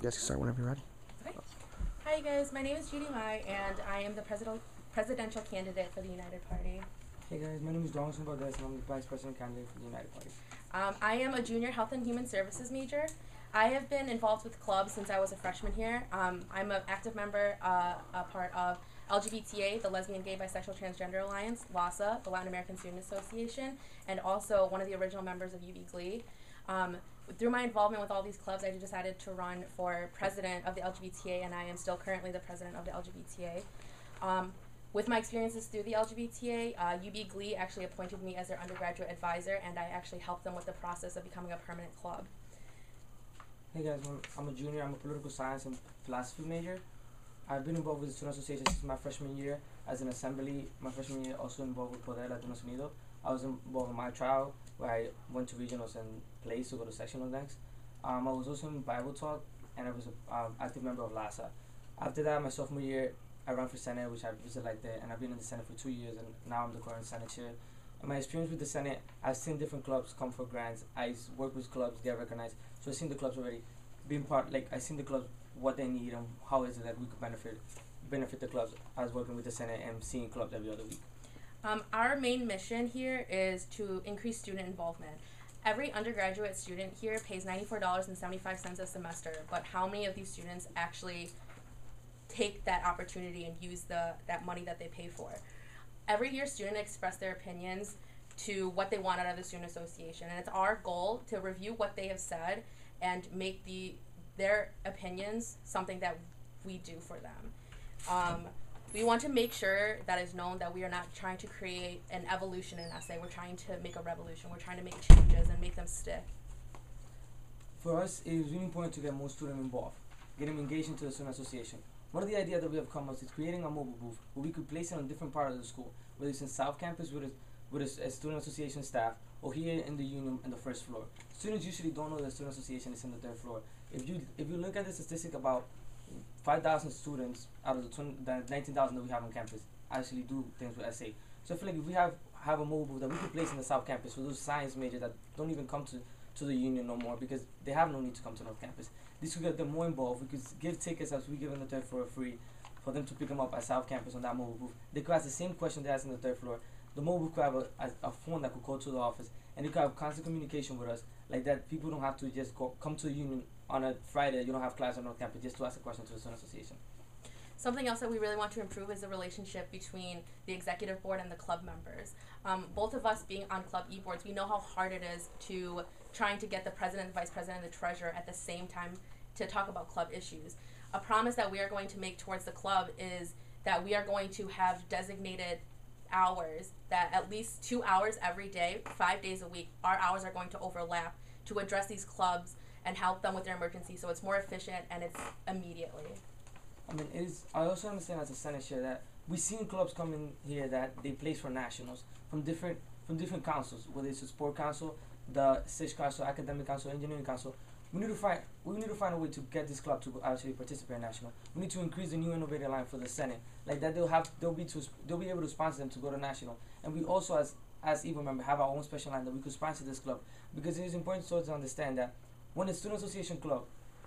guys can start whenever you're ready. Okay. Hi guys, my name is Judy Mai, and I am the presidential candidate for the United Party. Hey guys, my name is Darwinson Valdez, and I'm the Vice President candidate for the United Party. I am a junior health and human services major. I have been involved with clubs since I was a freshman here. I'm an active member, a part of LGBTA, the Lesbian, Gay, Bisexual, Transgender Alliance, LASA, the Latin American Student Association, and also one of the original members of UB Glee. Through my involvement with all these clubs, I decided to run for president of the LGBTA, and I am still currently the president of the LGBTA. With my experiences through the LGBTA, UB Glee actually appointed me as their undergraduate advisor, and I actually helped them with the process of becoming a permanent club. Hey guys, I'm a junior. I'm a political science and philosophy major. I've been involved with the Student Association since my freshman year as an assembly. My freshman year also involved with Poder Latinos Unidos. I was involved in my trial where I went to regionals and placed to go to sectional next. I was also in Bible Talk, and I was an active member of LASA. After that, my sophomore year, I ran for Senate, which I was elected, and I've been in the Senate for 2 years, and now I'm the current Senate chair. And my experience with the Senate, I've seen different clubs come for grants. I work with clubs, get recognized. So I've seen the clubs already being part, I've seen the clubs, what they need, and how is it that we could benefit the clubs. I was working with the Senate and seeing clubs every other week. Our main mission here is to increase student involvement. Every undergraduate student here pays $94.75 a semester, but how many of these students actually take that opportunity and use that money that they pay for? Every year, students express their opinions to what they want out of the Student Association, and it's our goal to review what they have said and make their opinions something that we do for them. We want to make sure that it's known that we are not trying to create an evolution in essay. We're trying to make a revolution. We're trying to make changes and make them stick. For us, it is really important to get more students involved, get them engaged into the Student Association. One of the ideas that we have come up with is creating a mobile booth where we could place it on different parts of the school, whether it's in South Campus with a Student Association staff, or here in the Union on the first floor. Students usually don't know that the Student Association is in the third floor. If you look at the statistic, about 5,000 students out of the 19,000 that we have on campus actually do things with SA. So I feel like if we have a mobile booth that we could place in the South Campus for those science majors that don't even come to the Union no more because they have no need to come to North Campus. This could get them more involved. We could give tickets as we give on the third floor free for them to pick them up at South Campus on that mobile booth. They could ask the same question they asked on the third floor. The mobile booth could have a phone that could call to the office, and they could have constant communication with us. Like that, people don't have to just come to the Union on a Friday. You don't have class on North Campus just to ask a question to the Student Association. Something else that we really want to improve is the relationship between the executive board and the club members. Both of us being on club e-boards, we know how hard it is to trying to get the president, the vice president, and the treasurer at the same time to talk about club issues. A promise that we are going to make towards the club is that we are going to have designated hours, that at least 2 hours every day, 5 days a week, our hours are going to overlap to address these clubs and help them with their emergency, so it's more efficient and it's immediately. I mean, I also understand as a Senate chair that we've seen clubs come in here that they place for nationals from different councils, whether it's the sport council, the SISH council, academic council, engineering council. We need to find a way to get this club to actually participate in national. We need to increase the new innovator line for the Senate, like that they'll be able to sponsor them to go to national. And we also as EVO member have our own special line that we could sponsor this club, because it is important to understand that when a student association club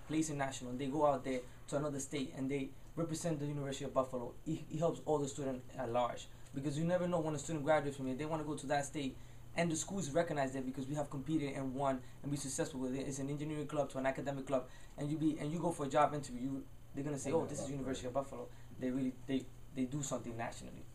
plays in national and they go out there to another state and they represent the University of Buffalo, it helps all the students at large, because you never know when a student graduates from here, they want to go to that state, and the schools recognize that because we have competed and won and be successful with it. It's an engineering club to an academic club, and you go for a job interview, they're gonna say, oh, this is University of Buffalo. They do something nationally.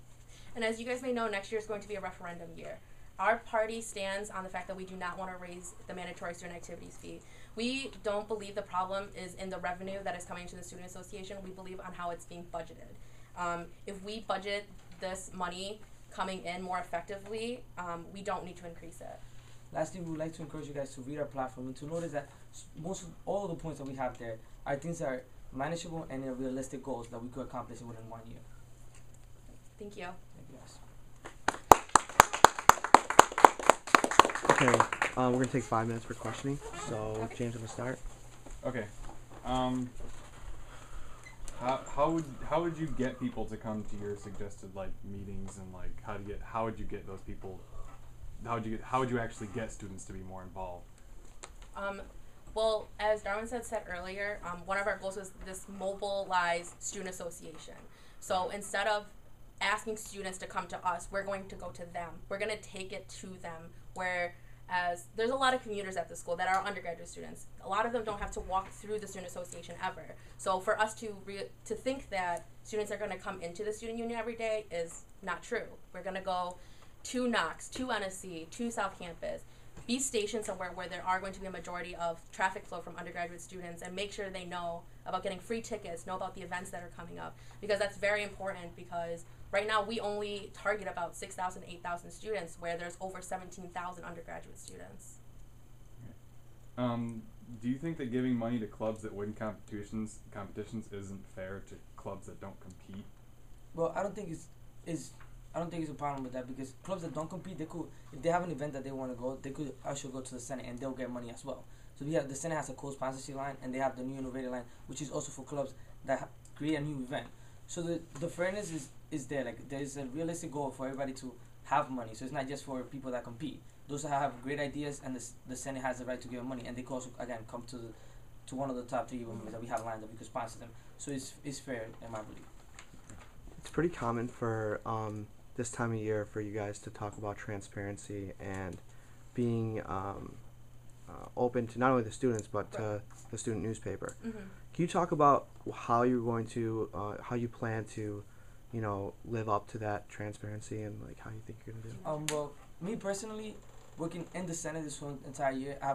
And as you guys may know, next year is going to be a referendum year. Our party stands on the fact that we do not want to raise the mandatory student activities fee. We don't believe the problem is in the revenue that is coming to the Student Association. We believe on how it's being budgeted. If we budget this money coming in more effectively, we don't need to increase it. Lastly, we would like to encourage you guys to read our platform and to notice that all of the points that we have there are things that are manageable and are realistic goals that we could accomplish within 1 year. Thank you. Thank you, guys. Okay, we're going to take 5 minutes for questioning. So, Okay. James, going to start. Okay. How would you get people to come to your suggested meetings, and how would you get those people? How would you actually get students to be more involved? Well, as Darwinson said earlier, one of our goals was this mobilized student association. So instead of asking students to come to us, we're going to go to them. We're going to take it to them. Whereas there's a lot of commuters at the school that are undergraduate students. A lot of them don't have to walk through the student association ever. So for us to think that students are going to come into the student union every day is not true. We're going to go to Knox, to NSC, to South Campus, be stationed somewhere where there are going to be a majority of traffic flow from undergraduate students, and make sure they know about getting free tickets, know about the events that are coming up, because that's very important. Because right now we only target about 6,000, 8,000 students, where there's over 17,000 undergraduate students. Do you think that giving money to clubs that win competitions isn't fair to clubs that don't compete? Well, I don't think it's a problem with that, because clubs that don't compete, they could, if they have an event that they want to go, they could actually go to the Senate and they'll get money as well. So the Senate has a co-sponsorship line, and they have the new innovative line, which is also for clubs that create a new event. So the fairness is there. Like, there is a realistic goal for everybody to have money. So it's not just for people that compete. Those that have great ideas, and the Senate has the right to give them money, and they could also again come to one of the top 3 members that we have lined up. We could sponsor them. So it's fair in my belief. It's pretty common for this time of year for you guys to talk about transparency and being open to not only the students but to the student newspaper. Mm-hmm. Can you talk about how you're going to, how you plan to, live up to that transparency, and like how you think you're gonna do? Well, me personally, working in the Senate this whole entire year, I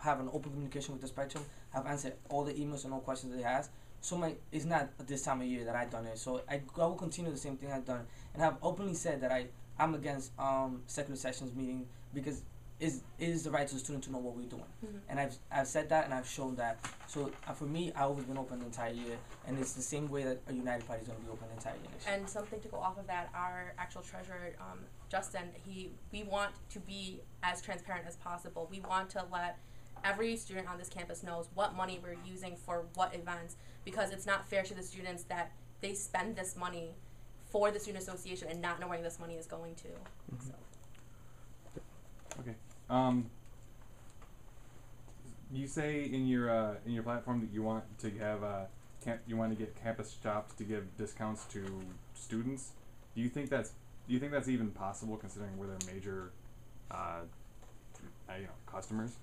have an open communication with the Spectrum. I've answered all the emails and all questions that they asked. So it's not this time of year that I've done it. So I will continue the same thing I've done, and I've openly said that I'm against secular sessions meeting, because it is the right to the student to know what we're doing. Mm-hmm. And I've said that, and I've shown that. So for me, I've always been open the entire year, and it's the same way that a United Party is going to be open the entire year next year. And something to go off of that, our actual treasurer, Justin, we want to be as transparent as possible. We want to let every student on this campus knows what money we're using for what events, because it's not fair to the students that they spend this money for the student association and not know where this money is going to. Mm-hmm. So. Okay. You say in your platform that you want to have you want to get campus shops to give discounts to students. Do you think that's even possible, considering we're their major customers?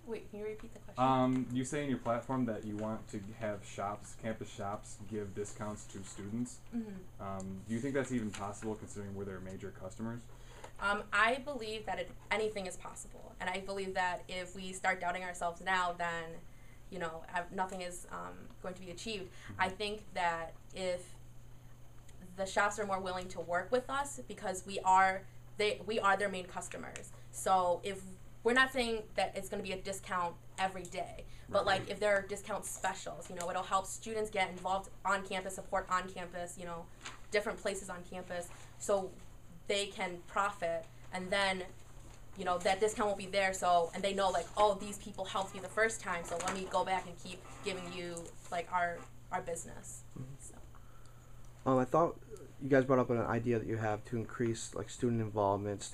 Wait, can you repeat the question? You say in your platform that you want to have campus shops give discounts to students. Mm-hmm. Do you think that's even possible, considering we're their major customers? I believe that anything is possible, and I believe that if we start doubting ourselves now, then nothing is going to be achieved. Mm-hmm. I think that if the shops are more willing to work with us, because we are their main customers. So if we're not saying that it's going to be a discount every day, but like if there are discount specials, it'll help students get involved on campus, support on campus, different places on campus, so they can profit, and then that discount will be there, and they know, like, oh, these people helped me the first time, so let me go back and keep giving you like our business. Mm-hmm. So. I thought you guys brought up an idea that you have to increase like student involvement,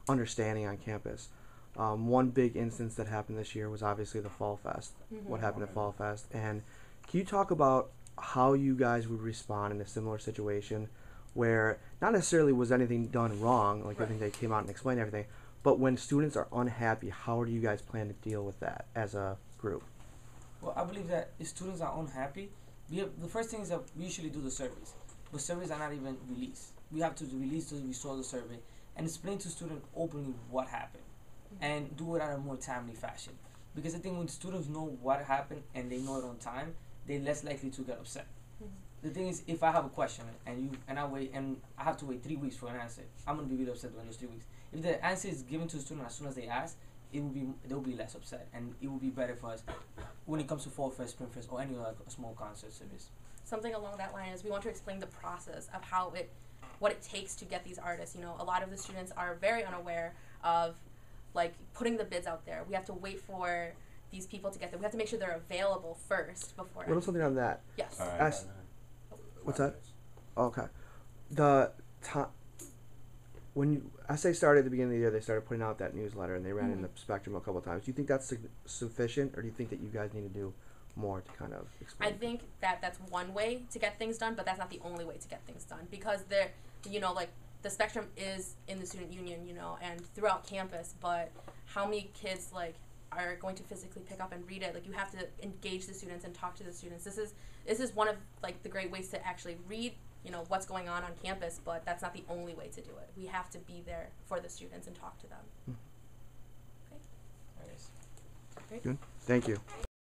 understanding on campus. One big instance that happened this year was obviously the Fall Fest. Mm-hmm. What happened at Fall Fest, and can you talk about how you guys would respond in a similar situation, where not necessarily was anything done wrong, like I think they came out and explained everything, but when students are unhappy, how do you guys plan to deal with that as a group? Well, I believe that if students are unhappy, the first thing is that we usually do the surveys, but surveys are not even released. We have to release the result of the survey and explain to students openly what happened, and do it in a more timely fashion. Because I think when students know what happened and they know it on time, they're less likely to get upset. The thing is, if I have a question and I have to wait 3 weeks for an answer, I'm gonna be really upset during those 3 weeks. If the answer is given to the student as soon as they ask, they'll be less upset, and it will be better for us when it comes to Fall Fest, Spring Fest, or any like a small concert service. Something along that line is we want to explain the process of what it takes to get these artists. A lot of the students are very unaware of like putting the bids out there. We have to wait for these people to get them. We have to make sure they're available first before. What is something on that? Yes. All right. What's that? Okay. The time. when SA started at the beginning of the year, they started putting out that newsletter and they ran in the Mhm. Spectrum a couple of times. Do you think that's sufficient, or do you think that you guys need to do more to kind of explain? I think that that's one way to get things done, but that's not the only way to get things done, because there, you know, like the Spectrum is in the student union, you know, and throughout campus, but how many kids like are going to physically pick up and read it? Like, you have to engage the students and talk to the students. This is one of like the great ways to actually read, you know, what's going on campus, but that's not the only way to do it. We have to be there for the students and talk to them. Nice. Good. Thank you.